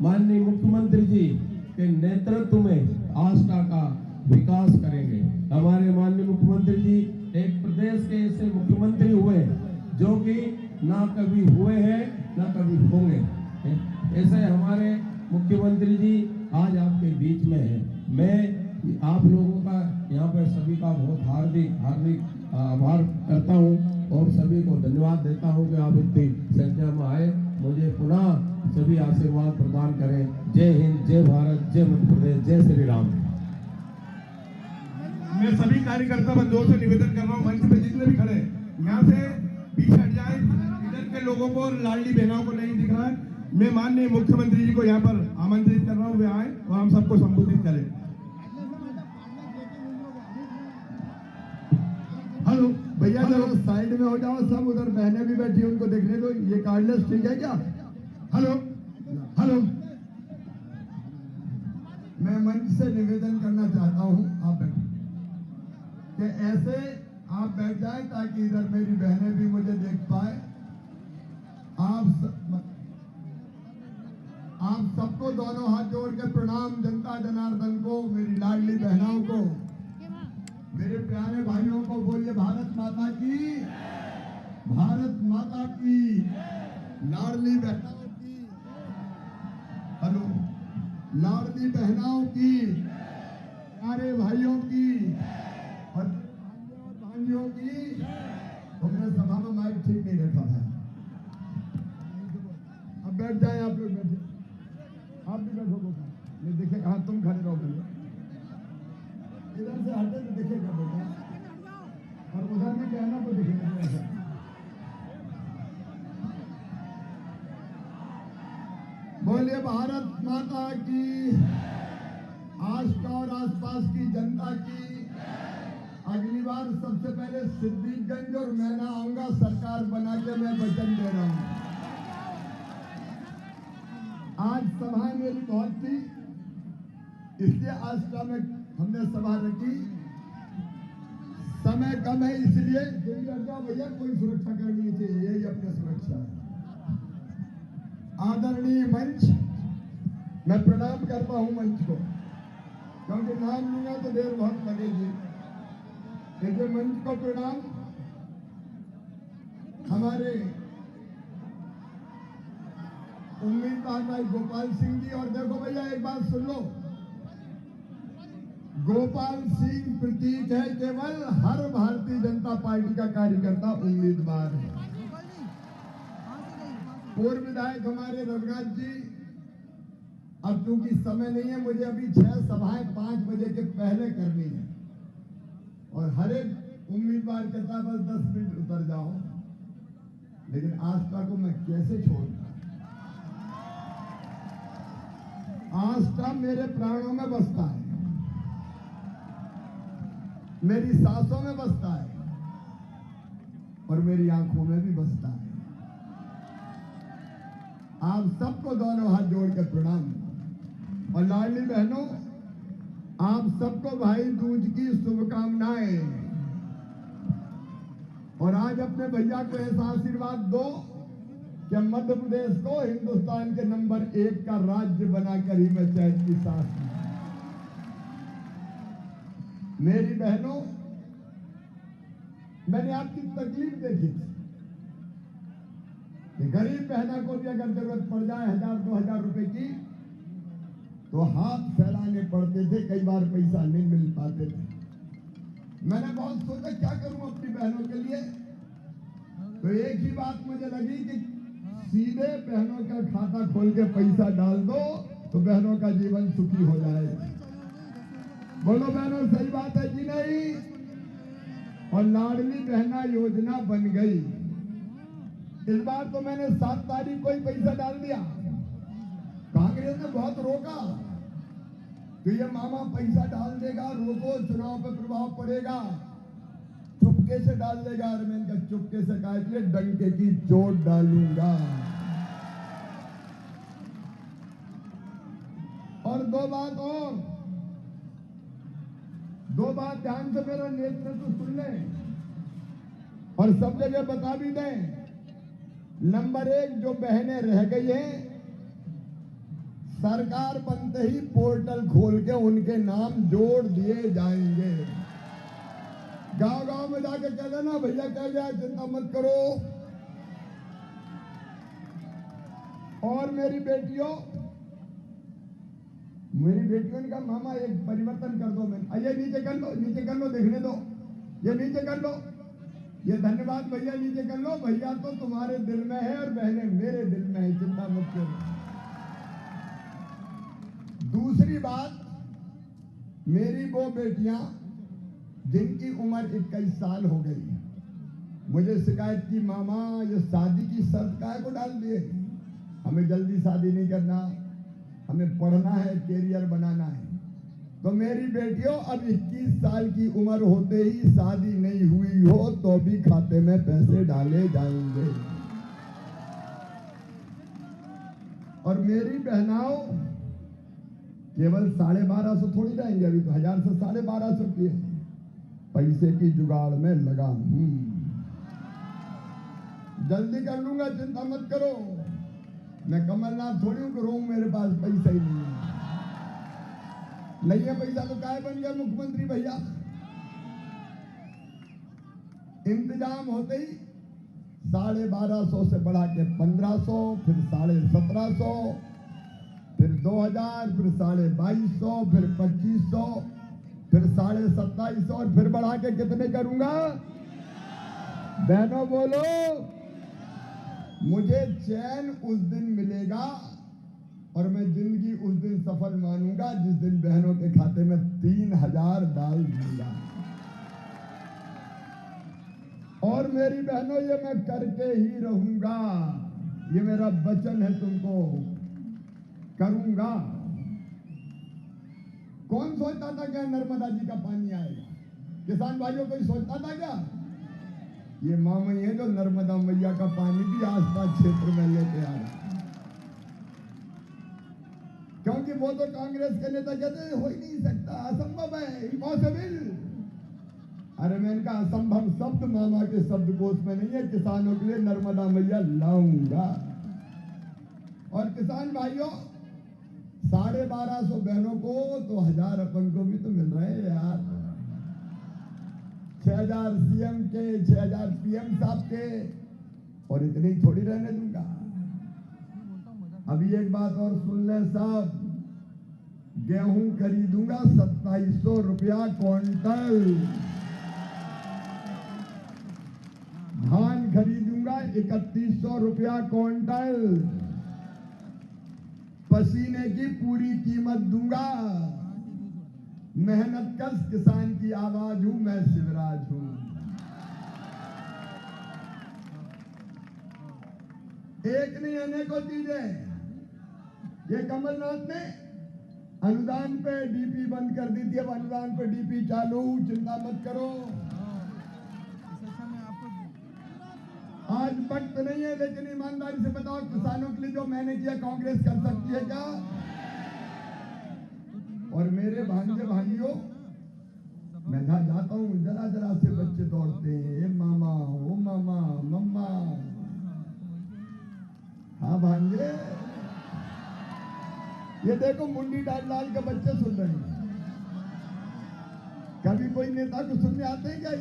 माननीय मुख्यमंत्री जी के नेतृत्व में आष्टा का विकास करेंगे। हमारे माननीय मुख्यमंत्री जी एक प्रदेश के ऐसे मुख्यमंत्री हुए जो कि ना कभी हुए हैं ना कभी होंगे। ऐसे हमारे मुख्यमंत्री जी आज आपके बीच में है। मैं आप लोगों का यहाँ पर सभी का बहुत हार्दिक आभार करता हूँ और सभी को धन्यवाद देता हूँ कि आप इतनी संख्या में आए। मुझे पुनः सभी आशीर्वाद प्रदान करें। जय हिंद, जय भारत, जय मध्य प्रदेश, जय श्री राम। मैं सभी कार्यकर्ता बंधुओं से निवेदन कर रहा हूँ, मंच पे जितने भी खड़े यहाँ से पीछे हट जाए। इधर के लोगों को, लाडली बहनों को नहीं दिख रहा है। मैं माननीय मुख्यमंत्री जी को यहाँ पर आमंत्रित कर रहा हूँ, वे आए और हम सबको संबोधित करें। हेलो भैया, जरा साइड में हो जाओ सब, उधर बहनें भी बैठी उनको देखने दो। ये कार्डलेस ठीक है क्या? हेलो हेलो, मैं मंच से निवेदन करना चाहता हूँ आप बैठे कि ऐसे आप बैठ जाए ताकि इधर मेरी बहनें भी मुझे देख पाए। आप सबको दोनों हाथ जोड़ के प्रणाम। जनता जनार्दन को, मेरी लाडली बहनों को, मेरे प्यारे भाइयों को बोलिए भारत माता की, भारत माता की। लाडली बहनों की, हेलो, लाडली बहनों की, प्यारे भाइयों की और भाइयों की। हमने सभा में माइक ठीक नहीं रखा है। अब बैठ जाए आप लोग, बैठे, आप भी बैठो। ये देखिए, हाँ तुम खड़े रहो, इधर से हटे तो दिखेगा बेटा, और उधर भी कहना तो दिखेगा। बोलिए भारत माता की, आष्टा और आसपास की जनता की। अगली बार सबसे पहले सिद्दीकगंज और मैना आऊंगा, सरकार बना के मैं वचन दे रहा हूं। आज सभा मेरी बहुत थी, इसलिए आष्टा में हमने सभा रखी। समय कम है इसलिए भैया कोई सुरक्षा करनी चाहिए, यही अपनी सुरक्षा है। आदरणीय मंच, मैं प्रणाम करता हूं मंच को, क्योंकि नाम लूंगा तो देर बहुत लगेगी। देखिए मंच को प्रणाम। हमारे उम्मीदवार भाई गोपाल सिंह जी, और देखो भैया एक बात सुन लो, गोपाल सिंह प्रतीक है केवल, हर भारतीय जनता पार्टी का कार्यकर्ता उम्मीदवार है। पूर्व विधायक हमारे रघुनाथ जी, अब चूंकि समय नहीं है, मुझे अभी 6 सभाएं 5 बजे के पहले करनी है, और हर एक उम्मीदवार कहता बस 10 मिनट उतर जाओ, लेकिन आस्था को मैं कैसे छोड़ूं? आस्था मेरे प्राणों में बसता है, मेरी सांसों में बसता है और मेरी आंखों में भी बसता है। आप सबको दोनों हाथ जोड़ के प्रणाम। और लाडली बहनों, आप सबको भाई दूज की शुभकामनाएं। और आज अपने भैया को ऐसा आशीर्वाद दो कि मध्य प्रदेश को हिंदुस्तान के नंबर 1 का राज्य बनाकर ही मैं चैन की सांस लूं। मेरी बहनों, मैंने आपकी तकलीफ देखी थी कि गरीब बहना को भी अगर जरूरत पड़ जाए 1000-2000 रुपए की, तो हाथ फैलाने पड़ते थे, कई बार पैसा नहीं मिल पाते थे। मैंने बहुत सोचा क्या करूं अपनी बहनों के लिए, तो एक ही बात मुझे लगी कि सीधे बहनों का खाता खोल के पैसा डाल दो तो बहनों का जीवन सुखी हो जाएगा। बोलो बहनों, सही बात है कि नहीं? और लाडली बहना योजना बन गई। इस बार तो मैंने 7 तारीख को ही पैसा डाल दिया। कांग्रेस ने बहुत रोका तो ये मामा पैसा डाल देगा, रोको, चुनाव पर प्रभाव पड़ेगा, चुपके से डाल देगा। और मैंने कहा चुपके से कहा, इसलिए डंके की चोट डालूंगा। और दो बात ध्यान से मेरा नेतृत्व सुन लें और सब जगह बता भी दें। नंबर 1, जो बहनें रह गई हैं सरकार बनते ही पोर्टल खोल के उनके नाम जोड़ दिए जाएंगे। गांव गांव में जाके कह देना भैया कह गया, चिंता मत करो। और मेरी बेटियों ने कहा मामा एक परिवर्तन कर दो। मैं ये नीचे कर लो, देखने दो, ये नीचे कर लो, ये धन्यवाद भैया नीचे कर लो। भैया तो तुम्हारे दिल में है और बहनें मेरे दिल में है, चिंता मत करो। दूसरी बात, मेरी वो बेटियां जिनकी उम्र 21 साल हो गई, मुझे शिकायत की मामा ये शादी की शर्त काहे को डाल दिए, हमें जल्दी शादी नहीं करना, हमें पढ़ना है, कैरियर बनाना है। तो मेरी बेटियों अब 21 साल की उम्र होते ही शादी नहीं हुई हो तो भी खाते में पैसे डाले जाएंगे। और मेरी बहनाओं केवल 1250 थोड़ी रहेंगे, अभी तो 1000 से 1250 की है। पैसे की जुगाड़ में लगा हूं, जल्दी कर लूंगा, चिंता मत करो। मैं कमलनाथ थोड़ी हूं कि रोऊं मेरे पास पैसा ही नहीं है। नहीं है पैसा तो काहे बन गया मुख्यमंत्री भैया। इंतजाम होते ही 1250 से बढ़ा के 1500, फिर 1750, फिर 2000, फिर 2250, फिर 2500, फिर 2750 और फिर बढ़ा के कितने करूंगा? बहनों बोलो, मुझे चैन उस दिन मिलेगा और मैं जिंदगी उस दिन सफल मानूंगा जिस दिन बहनों के खाते में 3000 डाल दूंगा। और मेरी बहनों ये मैं करके ही रहूंगा, ये मेरा वचन है तुमको, करूंगा। कौन सोचता था क्या नर्मदा जी का पानी आएगा? किसान भाइयों कोई सोचता था क्या? ये मामई है जो नर्मदा मैया का पानी भी आसपास क्षेत्र में लेके आ रहा है। क्योंकि वो तो कांग्रेस के नेता कहते हैं हो ही नहीं सकता, असंभव है, इम्पॉसिबल। अरे मैं इनका असंभव शब्द मामा के शब्दकोश में नहीं है, किसानों के लिए नर्मदा मैया लाऊंगा। और किसान भाइयों 1250 बहनों को तो 1000 अपन को भी तो मिल रहे हैं यार। 6000 सीएम के, 6000 पीएम साहब के, और इतनी थोड़ी रहने दूंगा। अभी एक बात और सुन लें साहब, गेहूं खरीदूंगा 2700 रुपया क्विंटल, धान खरीदूंगा 3100 रुपया क्विंटल, पसीने की पूरी कीमत दूंगा। मेहनत कश किसान की आवाज हूं मैं, शिवराज हूं। एक नहीं अनेकों चीजें। ये कमलनाथ ने अनुदान पे डीपी बंद कर दी थी, अब अनुदान पे डीपी चालू, चिंता मत करो। आज वक्त नहीं है, लेकिन ईमानदारी से बताओ किसानों के लिए जो मैंने किया कांग्रेस कर सकती है क्या? और मेरे भांजे भाइयों, मैं जहां जाता हूं जरा जरा से बच्चे दौड़ते हैं, ए मामा, ओ मामा, मम्मा। हाँ भांजे, ये देखो मुंडी डाल डाल के बच्चे सुन रहे हैं। कभी कोई नेता को सुनने आते हैं क्या?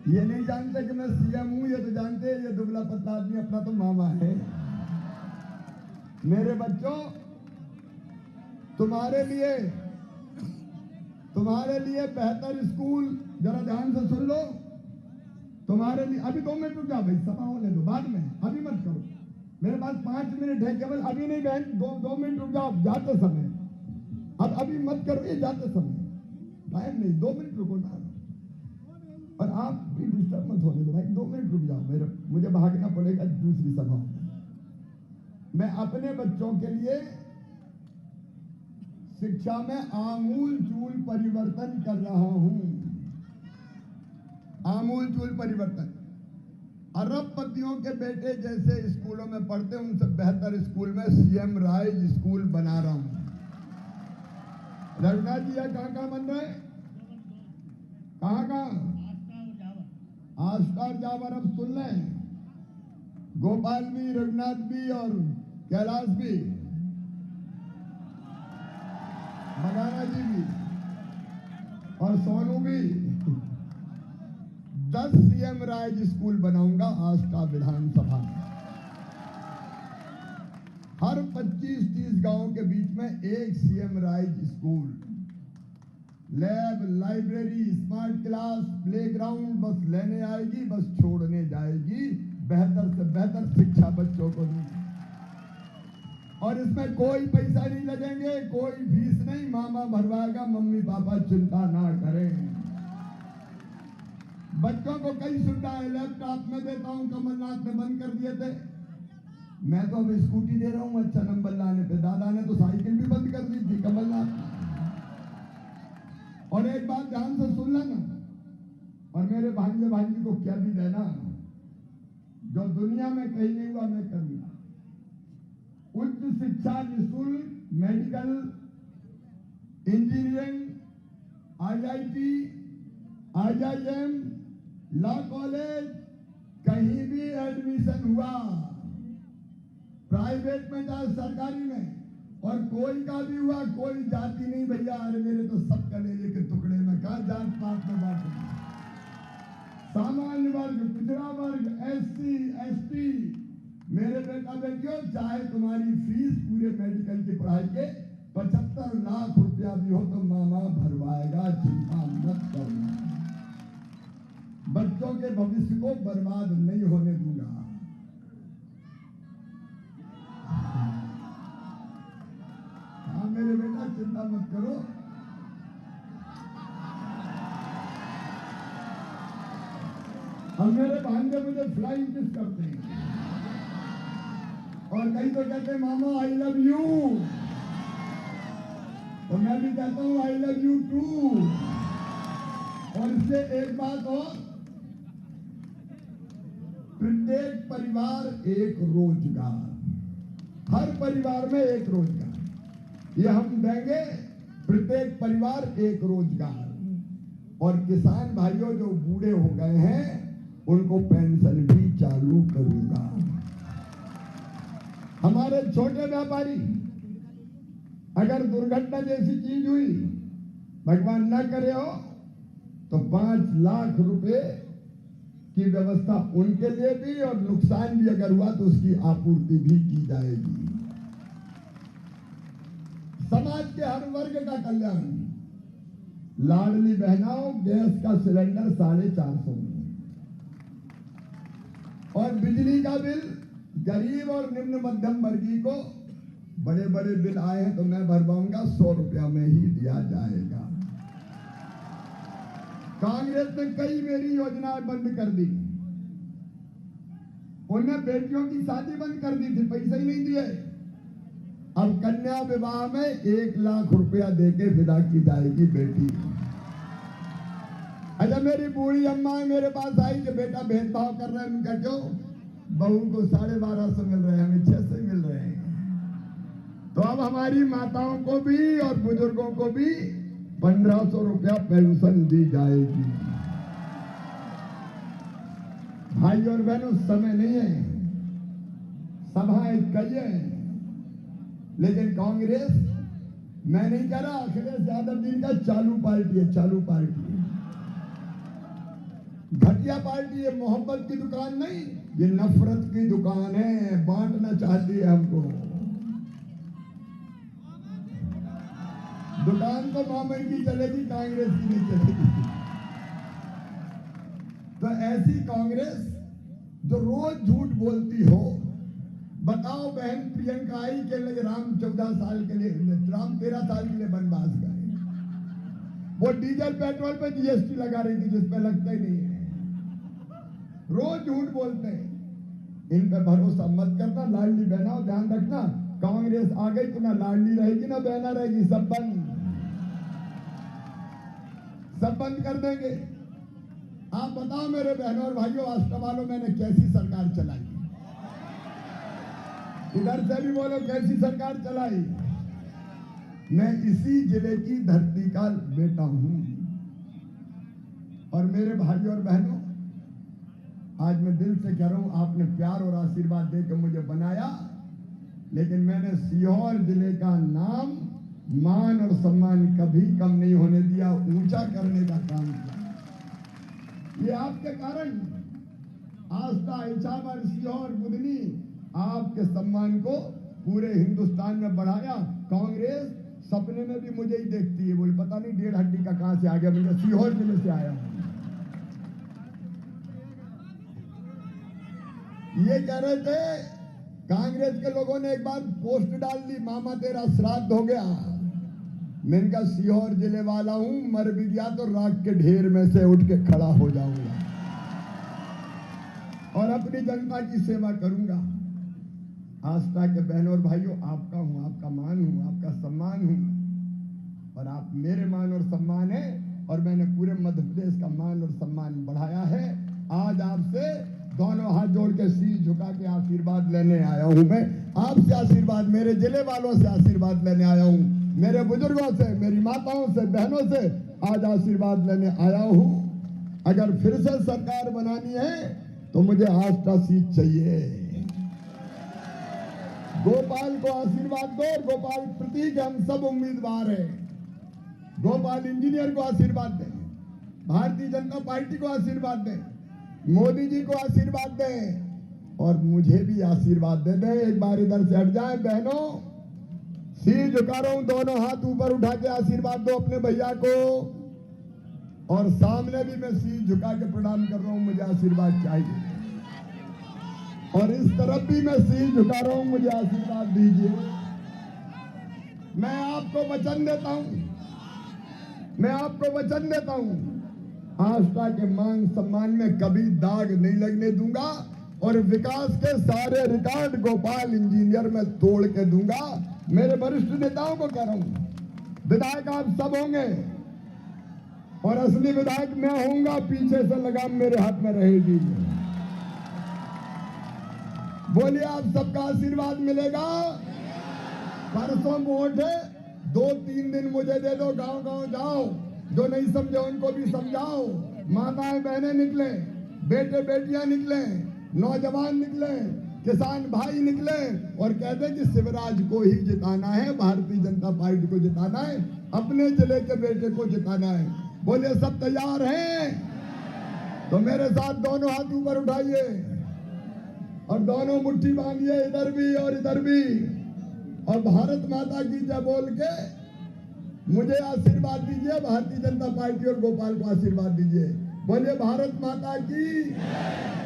ये नहीं जानते कि मैं सीएम हूं, ये तो जानते हैं ये दुबला पतला आदमी अपना तो मामा है। मेरे बच्चों, तुम्हारे लिए बेहतर स्कूल, जरा ध्यान से सुन लो। तुम्हारे लिए अभी 2 मिनट रुक जाओ भाई, सभा होने दो, बाद में, अभी मत करो। मेरे पास 5 मिनट है केवल, अभी नहीं बहन, 2 मिनट रुक जाओ, जाते समय। अब अभी मत करो, ये जाते समय, टाइम नहीं, 2 मिनट रुको ना। और आप भी डिस्टर्ब मत होने दो भाई, 2 मिनट रुक जाओ, मुझे भागना पड़ेगा दूसरी सभा में। मैं अपने बच्चों के लिए शिक्षा में आमूल चूल परिवर्तन कर रहा हूं, आमूल चूल परिवर्तन। अरबपतियों के बेटे जैसे स्कूलों में पढ़ते हैं, उनसे बेहतर स्कूल में सीएम राइज स्कूल बना रहा हूं। रघुनाथ जी कहां बन रहे हैं? कहां? आस्था और जावर। अब सुन लें, गोपाल भी, रघुनाथ भी और कैलाश भी, मलाना जी भी और सोनू भी 10 सीएम राइज स्कूल बनाऊंगा आस्था विधानसभा में। हर 25-30 गांव के बीच में एक CM rise school, lab, library, smart class, playground बस लेने आएगी, बस छोड़ने जाएगी। बेहतर से बेहतर शिक्षा बच्चों को दी और इसमें कोई पैसा नहीं लगेंगे, कोई फीस नहीं, मामा भरवाएगा, मम्मी पापा चिंता ना करें। बच्चों को कई सुविधाएं लैपटॉप में देता हूं, कमलनाथ ने बंद कर दिए थे, मैं तो अब स्कूटी दे रहा हूं अच्छा नंबर लाने पे। दादा ने तो साइकिल भी बंद कर दी थी कमलनाथ। और एक बात ध्यान से सुन लेना और मेरे भांजे भांजी को क्या भी देना, जो दुनिया में कहीं नहीं हुआ मैं करूंगा। उच्च शिक्षा निःशुल्क, medical, engineering, IIT, IIM, law college, कहीं भी एडमिशन हुआ, प्राइवेट में चाहे सरकारी में, और कोई का भी हुआ, कोई जाति नहीं भैया। अरे मेरे तो सब कलेजे के टुकड़े में कहा जात पात में बांटे। सामान्य वर्ग, पिछड़ा वर्ग, एससी, एसटी, मेरे बेटा बेटियों, चाहे तुम्हारी फीस पूरे मेडिकल की पढ़ाई के 75 लाख रुपया भी हो तो मामा भरवाएगा, चिंता मत करना। बच्चों के भविष्य को बर्बाद नहीं होने दूंगा। हाँ मेरे बेटा चिंता मत करो। अब मेरे भांजे मुझे फ्लाइंग किस करते हैं और कहीं तो कहते हैं मामा आई लव यू, तो मैं भी कहता हूं आई लव यू टू। और इससे एक बात और, प्रत्येक परिवार एक रोजगार, हर परिवार में एक रोजगार, ये हम देंगे। प्रत्येक परिवार एक रोजगार। और किसान भाइयों जो बूढ़े हो गए हैं उनको पेंशन भी चालू करूंगा। हमारे छोटे व्यापारी, अगर दुर्घटना जैसी चीज हुई, भगवान न करे हो, तो 5 लाख रुपए की व्यवस्था उनके लिए भी, और नुकसान भी अगर हुआ तो उसकी आपूर्ति भी की जाएगी। समाज के हर वर्ग का कल्याण। लाडली बहनाओं, गैस का सिलेंडर 450 में, और बिजली का बिल गरीब और निम्न मध्यम वर्गीय को, बड़े बड़े बिल आए हैं तो मैं भरवाऊंगा, 100 रुपया में ही दिया जाएगा। कांग्रेस ने कई मेरी योजनाएं बंद कर दी, उन्हें बेटियों की शादी बंद कर दी थी, पैसे ही नहीं दिए। अब कन्या विवाह में 1 लाख रुपया देके विदा की जाएगी बेटी। अच्छा मेरी बूढ़ी अम्मा मेरे पास आई कि बेटा भेदभाव कर रहे हैं, उनका क्यों? बहू को 1250 मिल रहे हैं, हमें 600 मिल रहे हैं। तो अब हमारी माताओं को भी और बुजुर्गों को भी 1500 रुपया पेंशन दी जाएगी। भाई और बहनों, समय नहीं है, सभाएं कई है, लेकिन कांग्रेस, मैं नहीं कह रहा, अखिलेश यादव जी का चालू पार्टी है, चालू पार्टी है, घटिया पार्टी है। मोहब्बत की दुकान नहीं, ये नफरत की दुकान है, बांटना चाहती है हमको। दुकान तो मामन की चलेगी, कांग्रेस की नहीं चलेगी। तो ऐसी कांग्रेस जो रोज झूठ बोलती हो। बताओ बहन, प्रियंका आई के लिए राम 14 साल के लिए, राम 13 साल के लिए वनवास गए, वो डीजल पेट्रोल पे जीएसटी लगा रही थी जिसपे लगता ही नहीं है। रोज झूठ बोलते हैं, इन पे भरोसा मत करना। लाडली बहनाओ, ध्यान रखना, कांग्रेस आ गई तो ना लाडली रहेगी ना बहना रहेगी, सब बंद कर देंगे। आप बताओ मेरे बहनों और भाइयों, आस्था वालों, मैंने कैसी सरकार चलाई? इधर से भी बोलो कैसी सरकार चलाई। मैं इसी जिले की धरती का बेटा हूं। और मेरे भाइयों और बहनों, आज मैं दिल से कह रहा हूं, आपने प्यार और आशीर्वाद देकर मुझे बनाया, लेकिन मैंने सीहोर जिले का नाम मान और सम्मान कभी कम नहीं होने दिया, ऊंचा करने का काम किया। ये आपके कारण आस्था, इछावर, सीहोर, बुधनी आपके सम्मान को पूरे हिंदुस्तान में बढ़ाया। कांग्रेस सपने में भी मुझे ही देखती है, बोले पता नहीं 1.5 हड्डी का कहां से आ गया, मुझे सीहोर जिले से आया हूं। ये कह रहे थे कांग्रेस के लोगों ने एक बार पोस्ट डाल दी, मामा तेरा श्राद्ध हो गया। मैंने कहा सीहोर जिले वाला हूं, मर भी गया तो राख के ढेर में से उठ के खड़ा हो जाऊंगा और अपनी जनता की सेवा करूंगा। आस्था के बहनों और भाइयों, आपका हूं, आपका मान हूं, आपका सम्मान हूं और आप मेरे मान और सम्मान है और मैंने पूरे मध्य प्रदेश का मान और सम्मान बढ़ाया है। आज आपसे दोनों हाथ जोड़ के शीश झुका के आशीर्वाद लेने आया हूं। मैं आपसे आशीर्वाद, मेरे जिले वालों से आशीर्वाद लेने आया हूं, मेरे बुजुर्गों से, मेरी माताओं से, बहनों से आज आशीर्वाद लेने आया हूं। अगर फिर से सरकार बनानी है तो मुझे आस्था सीट चाहिए। गोपाल को आशीर्वाद दो, गोपाल प्रतीक, हम सब उम्मीदवार हैं। गोपाल इंजीनियर को आशीर्वाद दें, भारतीय जनता पार्टी को आशीर्वाद दें, मोदी जी को आशीर्वाद दें और मुझे भी आशीर्वाद दे दें। एक बार इधर से हट जाए बहनों, सिर झुका रहा हूं, दोनों हाथ ऊपर उठा के आशीर्वाद दो अपने भैया को और सामने भी मैं सिर झुका के प्रणाम कर रहा हूं, मुझे आशीर्वाद चाहिए और इस तरफ भी मैं सिर झुका रहा हूं, मुझे आशीर्वाद दीजिए। मैं आपको वचन देता हूं, मैं आपको वचन देता हूं, आस्था के मान सम्मान में कभी दाग नहीं लगने दूंगा और विकास के सारे रिकॉर्ड गोपाल इंजीनियर में तोड़ के दूंगा। मेरे वरिष्ठ नेताओं को कह रहा हूं, विधायक आप सब होंगे और असली विधायक मैं होऊंगा, पीछे से लगाम मेरे हाथ में रहेगी। बोलिए, आप सबका आशीर्वाद मिलेगा। परसों वोट है, 2-3 दिन मुझे दे दो, गांव गांव जाओ, जो नहीं समझे उनको भी समझाओ। माताएं बहनें निकले, बेटे बेटियां निकले, नौजवान निकले, किसान भाई निकले और कहते कि शिवराज को ही जिताना है, भारतीय जनता पार्टी को जिताना है, अपने जिले के बेटे को जिताना है। बोले सब तैयार हैं? तो मेरे साथ दोनों हाथ ऊपर उठाइए और दोनों मुट्ठी बांधिए, इधर भी और इधर भी, और भारत माता की जय बोल के मुझे आशीर्वाद दीजिए। भारतीय जनता पार्टी और गोपाल को आशीर्वाद दीजिए। बोलिए भारत माता की,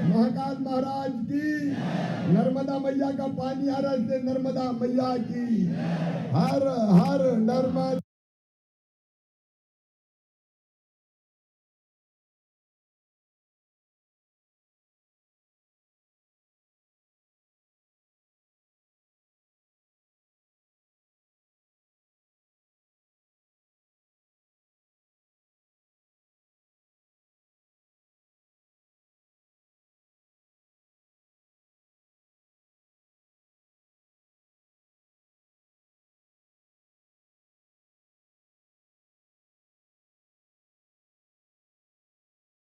महाकाल महाराज की, नर्मदा मैया का पानी आ रहा है, नर्मदा मैया की, हर हर नर्मदा।